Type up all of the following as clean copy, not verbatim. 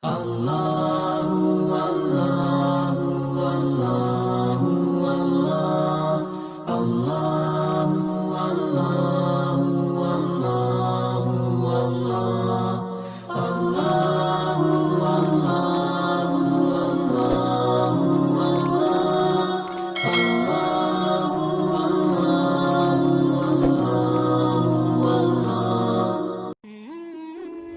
Allahu Allahu Allahu Allah Allahu Allahu Allahu Allah Allahu Allahu Allahu Allah.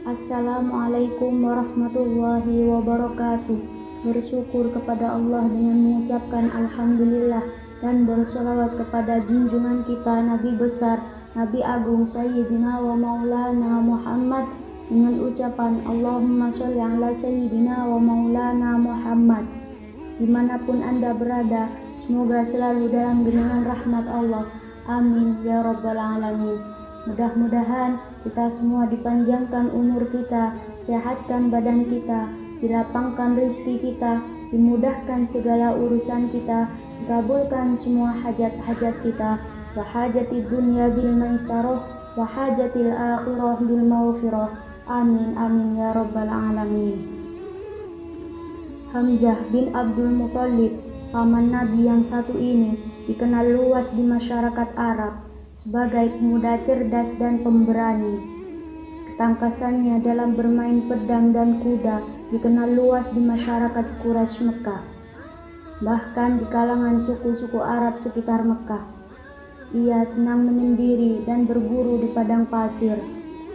Assalamualaikum warahmatullahi wabarakatuh. Bersyukur kepada Allah dengan mengucapkan Alhamdulillah dan bersolawat kepada junjungan kita Nabi besar, Nabi Agung Sayyidina wa Maulana Muhammad dengan ucapan Allahumma sholli ala Sayyidina wa Maulana Muhammad. Dimanapun Anda berada, semoga selalu dalam genangan rahmat Allah. Amin ya rabbal alamin. Mudah-mudahan kita semua dipanjangkan umur kita, sehatkan badan kita, dilapangkan rezeki kita, dimudahkan segala urusan kita, dikabulkan semua hajat-hajat kita, wa hajatid dunya bil maisarah, wa hajatil akhirah bil maghfirah. Amin amin ya rabbal alamin. Hamzah bin Abdul Muthalib, paman Nabi yang satu ini, dikenal luas di masyarakat Arab sebagai pemuda cerdas dan pemberani. Ketangkasannya dalam bermain pedang dan kuda dikenal luas di masyarakat Quraisy Mekah, bahkan di kalangan suku-suku Arab sekitar Mekah. Ia senang menyendiri dan berburu di padang pasir.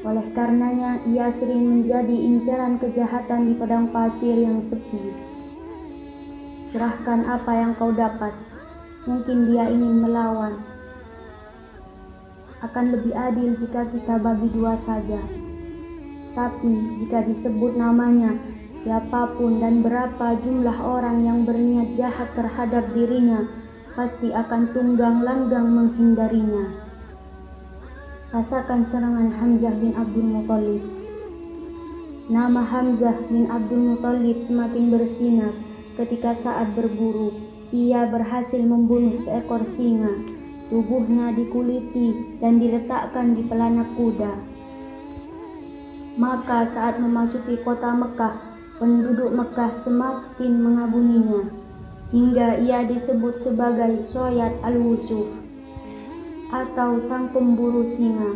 Oleh karenanya ia sering menjadi incaran kejahatan di padang pasir yang sepi. Serahkan apa yang kau dapat. Mungkin dia ingin melawan. Akan lebih adil jika kita bagi dua saja. Tapi jika disebut namanya, siapapun dan berapa jumlah orang yang berniat jahat terhadap dirinya, pasti akan tunggang langgang menghindarinya. Rasakan serangan Hamzah bin Abdul Muthalib. Nama Hamzah bin Abdul Muthalib semakin bersinar ketika saat berburu ia berhasil membunuh seekor singa. Tubuhnya dikuliti dan diletakkan di pelana kuda. Maka saat memasuki kota Mekah, penduduk Mekah semakin mengaguninya, hingga ia disebut sebagai Soyad al-Wusuf atau sang pemburu singa.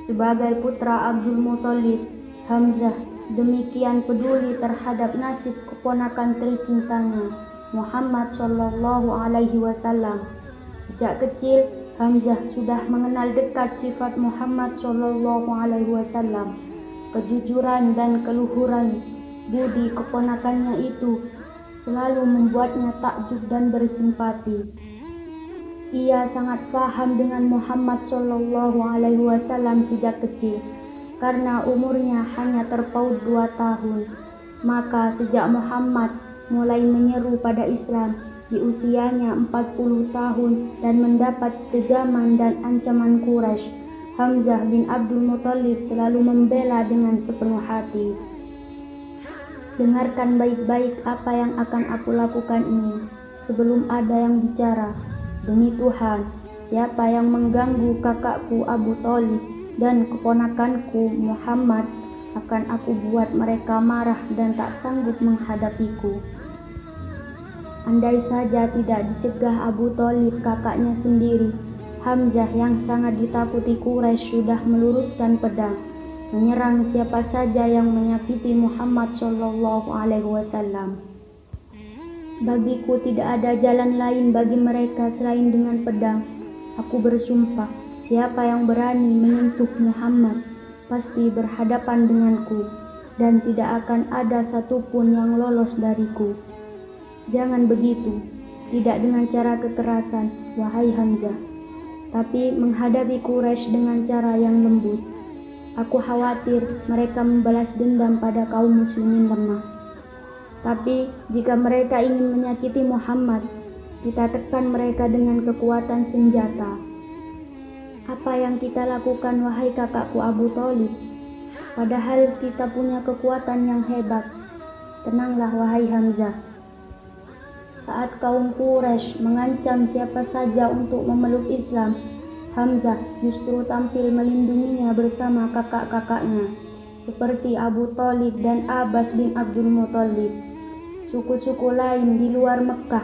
Sebagai putra Abdul Muthalib, Hamzah demikian peduli terhadap nasib keponakan tercintanya, Muhammad sallallahu alaihi wasallam. Sejak kecil, Hamzah sudah mengenal dekat sifat Muhammad sallallahu alaihi wasallam. Kejujuran dan keluhuran budi keponakannya itu selalu membuatnya takjub dan bersimpati. Ia sangat paham dengan Muhammad sallallahu alaihi wasallam sejak kecil, karena umurnya hanya terpaut 2 tahun. Maka sejak Muhammad mulai menyeru pada Islam di usianya 40 tahun dan mendapat kejaman dan ancaman Quraisy, Hamzah bin Abdul Muthalib selalu membela dengan sepenuh hati. Dengarkan baik-baik apa yang akan aku lakukan ini sebelum ada yang bicara. Demi Tuhan, siapa yang mengganggu kakakku Abu Thalib dan keponakanku Muhammad, akan aku buat mereka marah dan tak sanggup menghadapiku. Andai saja tidak dicegah Abu Thalib kakaknya sendiri, Hamzah yang sangat ditakuti Quraisy sudah meluruskan pedang, menyerang siapa saja yang menyakiti Muhammad sallallahu alaihi wasallam. Bagiku tidak ada jalan lain bagi mereka selain dengan pedang. Aku bersumpah, siapa yang berani menyentuh Muhammad pasti berhadapan denganku, dan tidak akan ada satupun yang lolos dariku. Jangan begitu, tidak dengan cara kekerasan, wahai Hamzah, tapi menghadapi Quraisy dengan cara yang lembut. Aku khawatir mereka membalas dendam pada kaum muslimin lemah. Tapi jika mereka ingin menyakiti Muhammad, kita tekan mereka dengan kekuatan senjata. Apa yang kita lakukan, wahai kakakku Abu Thalib? Padahal kita punya kekuatan yang hebat. Tenanglah, wahai Hamzah. Saat kaum Quraisy mengancam siapa saja untuk memeluk Islam, Hamzah justru tampil melindunginya bersama kakak-kakaknya. seperti Abu Thalib dan Abbas bin Abdul Muthalib. Suku-suku lain di luar Mekkah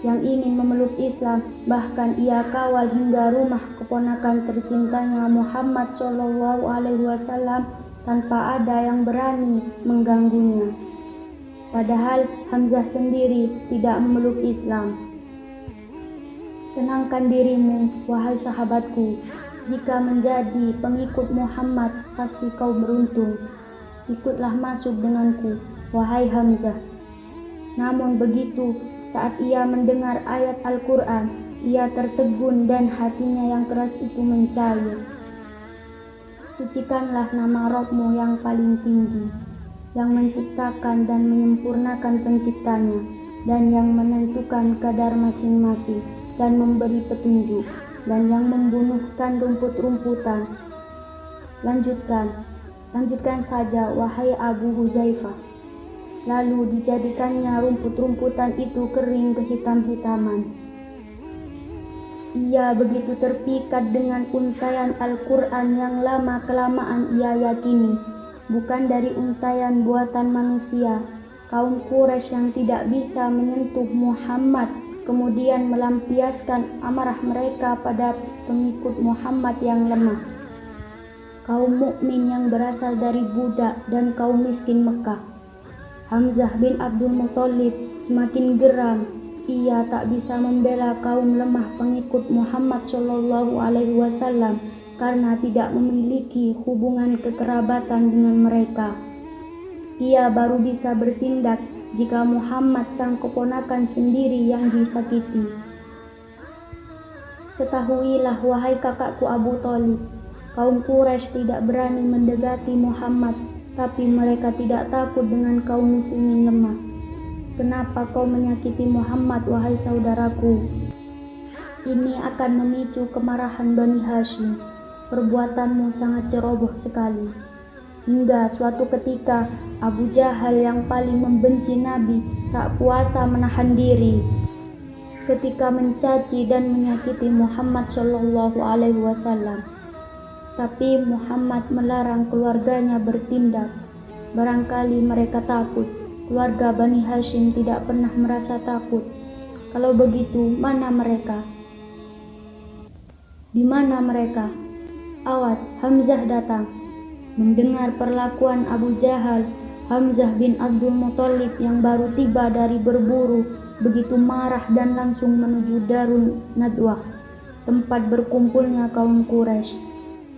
yang ingin memeluk Islam, bahkan ia kawal hingga rumah keponakan tercintanya Muhammad SAW tanpa ada yang berani mengganggunya. Padahal Hamzah sendiri tidak memeluk Islam. Tenangkan dirimu, wahai sahabatku. Jika menjadi pengikut Muhammad, pasti kau beruntung. Ikutlah masuk denganku, wahai Hamzah. Namun begitu, saat ia mendengar ayat Al-Quran, ia tertegun dan hatinya yang keras itu mencair. Sucikanlah nama Rabb-Mu yang paling tinggi, yang menciptakan dan menyempurnakan penciptanya, dan yang menentukan kadar masing-masing, dan memberi petunjuk, dan yang membunuhkan rumput-rumputan. Lanjutkan saja, wahai Abu Huzaifah. Lalu dijadikannya rumput-rumputan itu kering kehitam-hitaman. Ia begitu terpikat dengan untaian Al-Quran yang lama-kelamaan ia yakini bukan dari untaian buatan manusia. Kaum Quraisy yang tidak bisa menyentuh Muhammad kemudian melampiaskan amarah mereka pada pengikut Muhammad yang lemah. Kaum mukmin yang berasal dari budak dan kaum miskin Mekah. Hamzah bin Abdul Muthalib semakin geram. Ia tak bisa membela kaum lemah pengikut Muhammad SAW karena tidak memiliki hubungan kekerabatan dengan mereka. Ia baru bisa bertindak jika Muhammad sang keponakan sendiri yang disakiti. Ketahuilah, wahai kakakku Abu Thalib, kaum Quraisy tidak berani mendekati Muhammad, tapi mereka tidak takut dengan kaum muslimin lemah. Kenapa kau menyakiti Muhammad, wahai saudaraku? Ini akan memicu kemarahan Bani Hashim. Perbuatanmu sangat ceroboh sekali. Hingga suatu ketika Abu Jahal yang paling membenci Nabi tak kuasa menahan diri ketika mencaci dan menyakiti Muhammad SAW. Tapi Muhammad melarang keluarganya bertindak. Barangkali mereka takut. Keluarga Bani Hashim tidak pernah merasa takut. Kalau begitu, mana mereka? Di mana mereka? Awas, Hamzah datang. Mendengar perlakuan Abu Jahal, Hamzah bin Abdul Muthalib yang baru tiba dari berburu begitu marah dan langsung menuju Darun Nadwah, tempat berkumpulnya kaum Quraisy.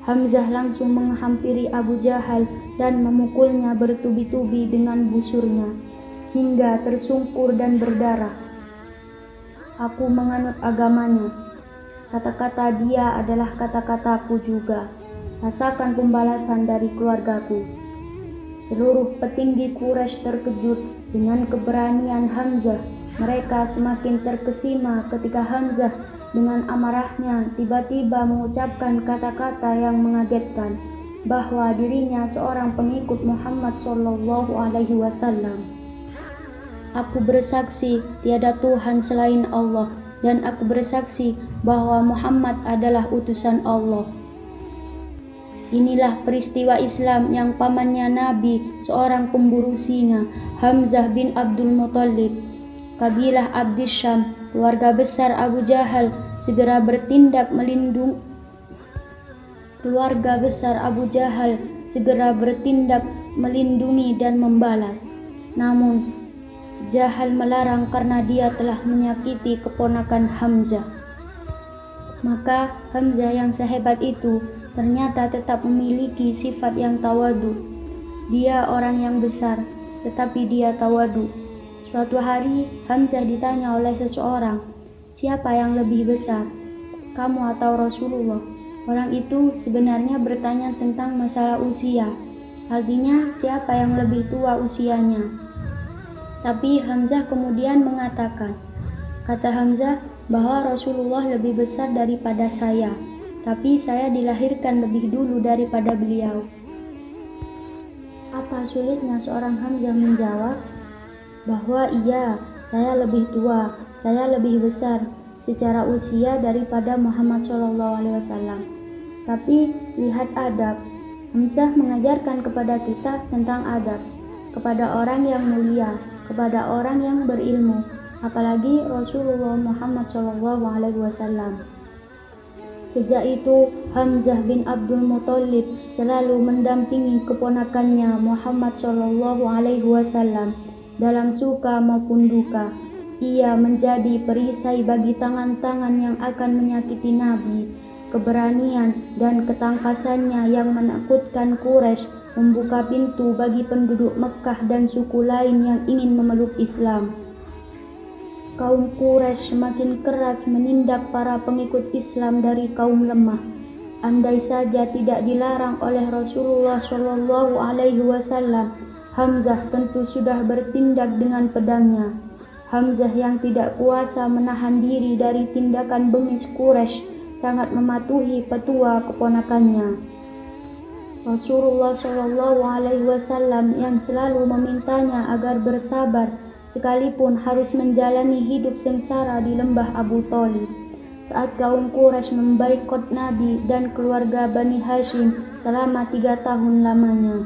Hamzah langsung menghampiri Abu Jahal dan memukulnya bertubi-tubi dengan busurnya hingga tersungkur dan berdarah. Aku menganut agamanya. Kata-kata dia adalah kata-kataku juga. Rasakan pembalasan dari keluargaku. Seluruh petinggi Quraisy terkejut dengan keberanian Hamzah. Mereka semakin terkesima ketika Hamzah dengan amarahnya tiba-tiba mengucapkan kata-kata yang mengagetkan bahwa dirinya seorang pengikut Muhammad SAW. Aku bersaksi tiada Tuhan selain Allah, dan aku bersaksi bahwa Muhammad adalah utusan Allah. Inilah peristiwa Islam yang pamannya Nabi, seorang pemburu singa, Hamzah bin Abdul Muthalib, kabilah Abdi Syam, keluarga besar Abu Jahal, segera bertindak melindungi dan membalas. Namun Jahal melarang karena dia telah menyakiti keponakan Hamzah. Maka Hamzah yang sehebat itu ternyata tetap memiliki sifat yang tawadu. Dia orang yang besar, tetapi dia tawadu. Suatu hari Hamzah ditanya oleh seseorang, siapa yang lebih besar, kamu atau Rasulullah? Orang itu sebenarnya bertanya tentang masalah usia, artinya siapa yang lebih tua usianya. Tapi Hamzah kemudian mengatakan, kata Hamzah bahwa Rasulullah lebih besar daripada saya, tapi saya dilahirkan lebih dulu daripada beliau. Apa sulitnya seorang Hamzah menjawab bahwa iya, saya lebih tua, saya lebih besar secara usia daripada Muhammad SAW. Tapi lihat adab, Hamzah mengajarkan kepada kita tentang adab, kepada orang yang mulia, kepada orang yang berilmu, apalagi Rasulullah Muhammad SAW. Sejak itu, Hamzah bin Abdul Muthalib selalu mendampingi keponakannya Muhammad SAW dalam suka maupun duka. Ia menjadi perisai bagi tangan-tangan yang akan menyakiti Nabi. Keberanian dan ketangkasannya yang menakutkan Quraisy membuka pintu bagi penduduk Mekkah dan suku lain yang ingin memeluk Islam. Kaum Quraisy semakin keras menindak para pengikut Islam dari kaum lemah. Andai saja tidak dilarang oleh Rasulullah SAW, Hamzah tentu sudah bertindak dengan pedangnya. Hamzah yang tidak kuasa menahan diri dari tindakan bengis Quraisy sangat mematuhi petua keponakannya. Rasulullah SAW yang selalu memintanya agar bersabar sekalipun harus menjalani hidup sengsara di lembah Abu Thalib saat kaum Quraisy memboikot Nabi dan keluarga Bani Hashim selama 3 tahun lamanya.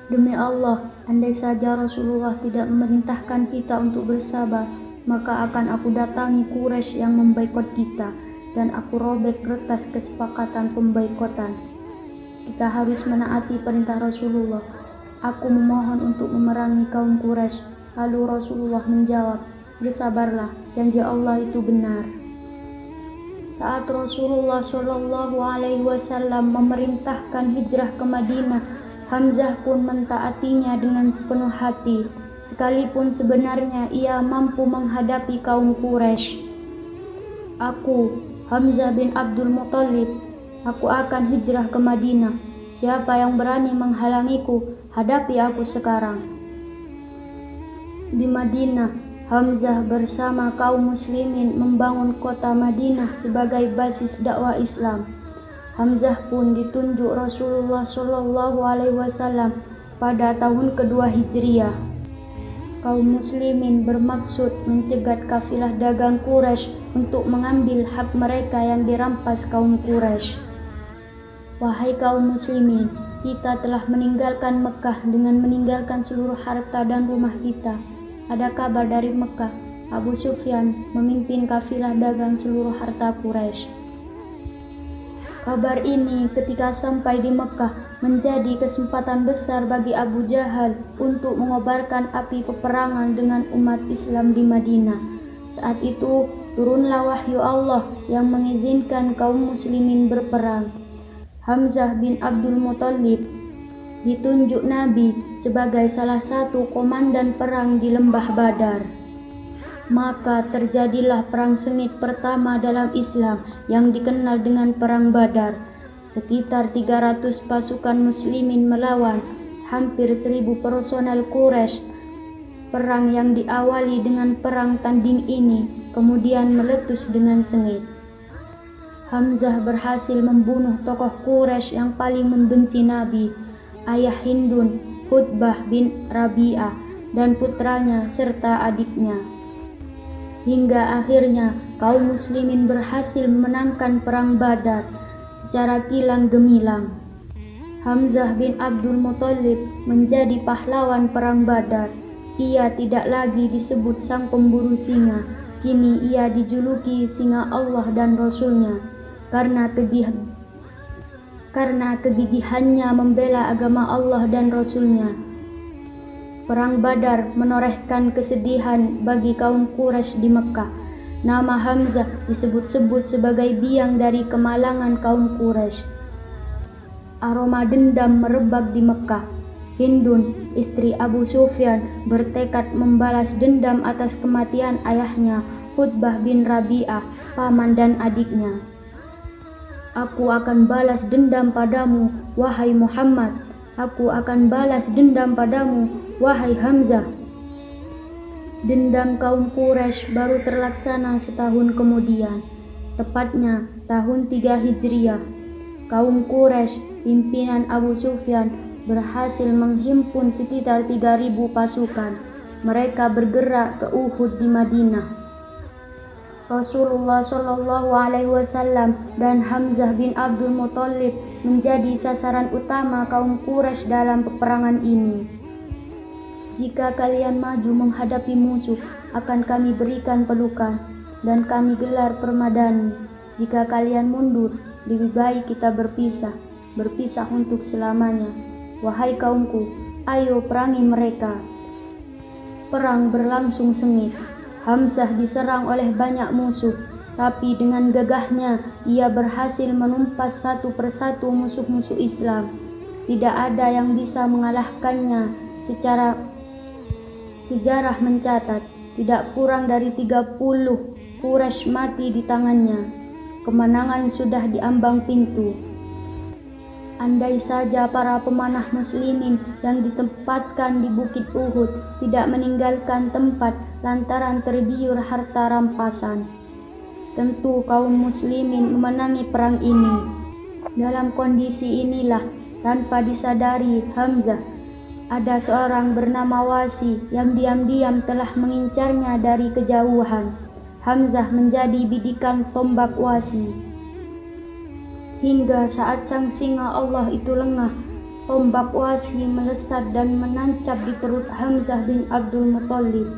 Demi Allah, andai saja Rasulullah tidak memerintahkan kita untuk bersabar, maka akan aku datangi Quraisy yang memboikot kita dan aku robek kertas kesepakatan pemboikotan. Kita harus menaati perintah Rasulullah. Aku memohon untuk memerangi kaum Quraisy. Lalu Rasulullah menjawab, bersabarlah, janji Allah itu benar. Saat Rasulullah SAW memerintahkan hijrah ke Madinah, Hamzah pun mentaatinya dengan sepenuh hati, sekalipun sebenarnya ia mampu menghadapi kaum Quraisy. Aku, Hamzah bin Abdul Muthalib, aku akan hijrah ke Madinah. Siapa yang berani menghalangiku, hadapi aku sekarang. Di Madinah, Hamzah bersama kaum muslimin membangun kota Madinah sebagai basis dakwah Islam. Hamzah pun ditunjuk Rasulullah SAW pada tahun kedua Hijriah. Kaum muslimin bermaksud mencegat kafilah dagang Quraisy untuk mengambil hak mereka yang dirampas kaum Quraisy. Wahai kaum muslimin, kita telah meninggalkan Mekah dengan meninggalkan seluruh harta dan rumah kita. Ada kabar dari Mekah, Abu Sufyan memimpin kafilah dagang seluruh harta Quraisy. Kabar ini ketika sampai di Mekah menjadi kesempatan besar bagi Abu Jahal untuk mengobarkan api peperangan dengan umat Islam di Madinah. Saat itu turunlah wahyu Allah yang mengizinkan kaum muslimin berperang. Hamzah bin Abdul Muthalib ditunjuk Nabi sebagai salah satu komandan perang di lembah Badar. Maka terjadilah perang sengit pertama dalam Islam yang dikenal dengan Perang Badar. Sekitar 300 pasukan muslimin melawan hampir 1000 personel Quraisy. Perang yang diawali dengan perang tanding ini kemudian meletus dengan sengit. Hamzah berhasil membunuh tokoh Quraisy yang paling membenci Nabi, ayah Hindun, Utbah bin Rabi'ah, dan putranya serta adiknya. Hingga akhirnya kaum muslimin berhasil memenangkan perang Badar secara kilang gemilang. Hamzah bin Abdul Muthalib menjadi pahlawan perang Badar. Ia tidak lagi disebut sang pemburu singa, kini ia dijuluki singa Allah dan Rasulnya karena kegigihannya membela agama Allah dan Rasulnya. Perang Badar menorehkan kesedihan bagi kaum Quraisy di Mekah. Nama Hamzah disebut-sebut sebagai biang dari kemalangan kaum Quraisy. Aroma dendam merebak di Mekah. Hindun, istri Abu Sufyan, bertekad membalas dendam atas kematian ayahnya, Utbah bin Rabi'ah, paman dan adiknya. Aku akan balas dendam padamu, wahai Muhammad. Aku akan balas dendam padamu, wahai Hamzah. Dendam kaum Quraisy baru terlaksana setahun kemudian, tepatnya tahun 3 Hijriah. Kaum Quraisy, pimpinan Abu Sufyan, berhasil menghimpun sekitar 3.000 pasukan. Mereka bergerak ke Uhud di Madinah. Rasulullah Shallallahu Alaihi Wasallam dan Hamzah bin Abdul Muthalib menjadi sasaran utama kaum Quraisy dalam peperangan ini. Jika kalian maju menghadapi musuh, akan kami berikan pelukan dan kami gelar permadani. Jika kalian mundur, lebih baik kita berpisah untuk selamanya. Wahai kaumku, ayo perangi mereka. Perang berlangsung sengit. Hamzah diserang oleh banyak musuh, tapi dengan gagahnya ia berhasil menumpas satu persatu musuh-musuh Islam. Tidak ada yang bisa mengalahkannya. Sejarah mencatat, tidak kurang dari 30 Quraisy mati di tangannya. Kemenangan sudah diambang pintu. Andai saja para pemanah muslimin yang ditempatkan di Bukit Uhud tidak meninggalkan tempat lantaran tergiur harta rampasan, tentu kaum muslimin memenangi perang ini. Dalam kondisi inilah, tanpa disadari Hamzah, ada seorang bernama Wasi yang diam-diam telah mengincarnya dari kejauhan. Hamzah menjadi bidikan tombak Wasi. Hingga saat sang singa Allah itu lengah, tombak Wasi melesat dan menancap di perut Hamzah bin Abdul Muthalib.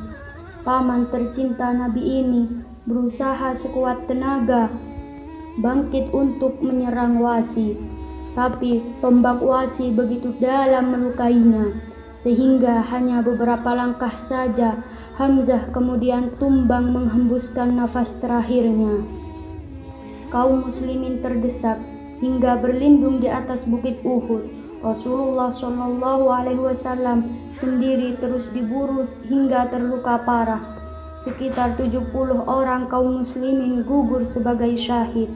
Paman tercinta Nabi ini berusaha sekuat tenaga bangkit untuk menyerang Wasi, tapi tombak Wasi begitu dalam melukainya, sehingga hanya beberapa langkah saja Hamzah kemudian tumbang menghembuskan nafas terakhirnya. Kaum muslimin terdesak hingga berlindung di atas bukit Uhud. Rasulullah Shallallahu Alaihi Wasallam sendiri terus diburu hingga terluka parah. Sekitar 70 orang kaum muslimin gugur sebagai syahid.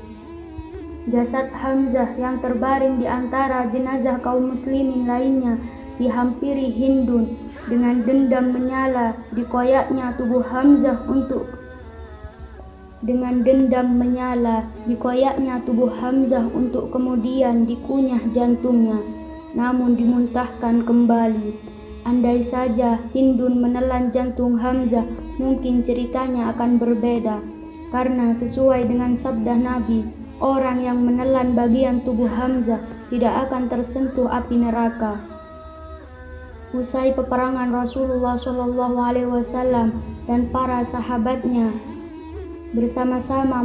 Jasad Hamzah yang terbaring di antara jenazah kaum muslimin lainnya dihampiri Hindun. Dengan dendam menyala dikoyaknya tubuh Hamzah untuk kemudian dikunyah jantungnya, namun dimuntahkan kembali. Andai saja Hindun menelan jantung Hamzah, mungkin ceritanya akan berbeda, karena sesuai dengan sabda Nabi, orang yang menelan bagian tubuh Hamzah tidak akan tersentuh api neraka. Usai peperangan, Rasulullah Shallallahu Alaihi Wasallam dan para sahabatnya bersama-sama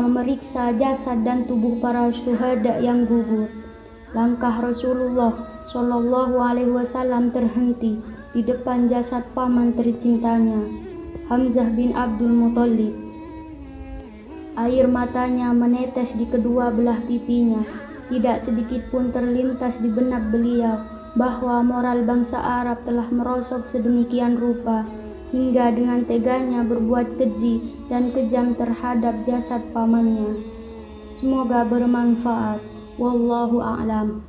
memeriksa jasad dan tubuh para syuhada yang gugur. Langkah Rasulullah Shallallahu Alaihi Wasallam terhenti di depan jasad paman tercintanya, Hamzah bin Abdul Muthalib. Air matanya menetes di kedua belah pipinya. Tidak sedikit pun terlintas di benak beliau bahwa moral bangsa Arab telah merosot sedemikian rupa hingga dengan teganya berbuat keji dan kejam terhadap jasad pamannya. Semoga bermanfaat. Wallahu a'lam.